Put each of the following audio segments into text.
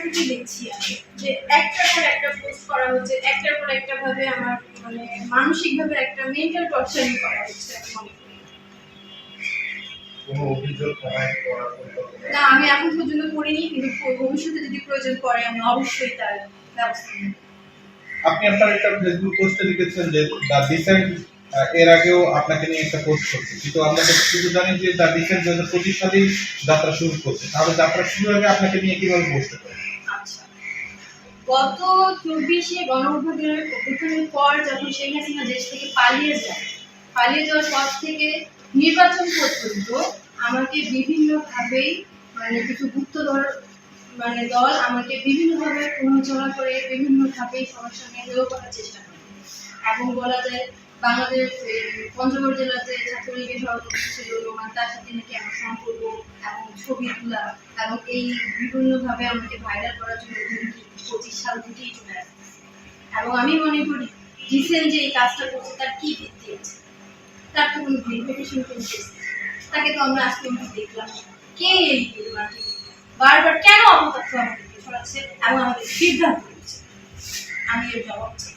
থেকে দেখছি আমি যে একটার পর একটা পোস্ট করা হচ্ছে, একটার পর একটা ভাবে আমার মানে মানসিকভাবে একটা মেন্টাল টর্চারিং করা হচ্ছে এখন। কোনো অভিযোগ থানায় করার না, আমি এখন পর্যন্ত করিনি, কিন্তু ভবিষ্যতে যদি প্রয়োজন পড়ে আমি অবশ্যই তার ব্যবস্থা নেব। আপনি আপনার একটা ফেসবুক পোস্টে লিখেছেন যে দ্য ডিসেন্ট এর আগেও আপনাকে নিয়ে একটা পোস্ট করছে, কিন্তু আমরা শুধু জানি যে দ্য ডিসেন্ট 2025 সালেই যাত্রা শুরু করছে, তাহলে যাত্রা শুরু আগে আপনাকে নিয়ে কিভাবে পোস্ট করে? আচ্ছা, গত 24-এ গণঅভ্যুত্থানের পর যখন শেখ হাসিনা দেশ থেকে পালিয়ে যাওয়ার পর থেকে নির্বাচন পর্যন্ত আমাকে বিভিন্নভাবেই মানে কিছু গুপ্তধর মানে দল আমাকে বিভিন্নভাবে প্ররোচনা করে বিভিন্নভাবেই সবার সঙ্গে হেয় করার চেষ্টা করে। এবং বলা যায় বাংলাদেশ পঞ্চগড় জেলাতে ছাত্রলীগের সভাপতি ছিল রোমান, তার সাথে নাকি আমার সম্পর্ক এবং ছবি তোলা এবং এই বিভিন্নভাবে আমাকে ভাইরাল করার জন্য 2025 সাল থেকেই চলে আসছে। এবং আমি মনে করি রিসেন্ট যে এই কাজটা করছে তার কি ভিত্তি আছে, তার তো কোনো ভেরিফিকেশন করছে, তাকে তো আমরা আজকে দেখলাম কে এই মাটি বারবার কেন অপতথ্য আমাদেরকে ছড়াচ্ছে এবং আমাদের সিদ্ধান্ত নিচ্ছে। আমি এর জবাব চাই।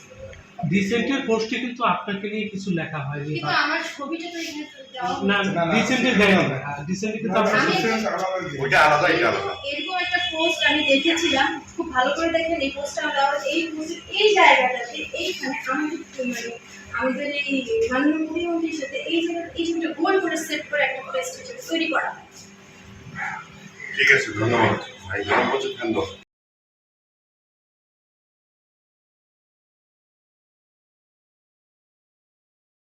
ডিসেন্টের পোস্টে কিন্তু আপনাকে নিয়ে কিছু লেখা হয় যে কিন্তু আমার ছবিটা তো এখানে দেওয়া না ডিসেন্টের দেয় না ডিসেন্টে কিন্তু আমরা ওইটা আলাদাই আলাদা। এরকম একটা পোস্ট আমি দেখেছিলাম, খুব ভালো করে দেখেন এই পোস্টটা দেওয়া এই পোস্টের এই জায়গাটাতে এইখানে আমাদের মানে আমাদের এই মাননীয় মুখ্যমন্ত্রীর সাথে এই জায়গাটা গোল করে সেট করে একটা পোস্ট তৈরি করা হয়। ঠিক আছে, ধন্যবাদ ভাই।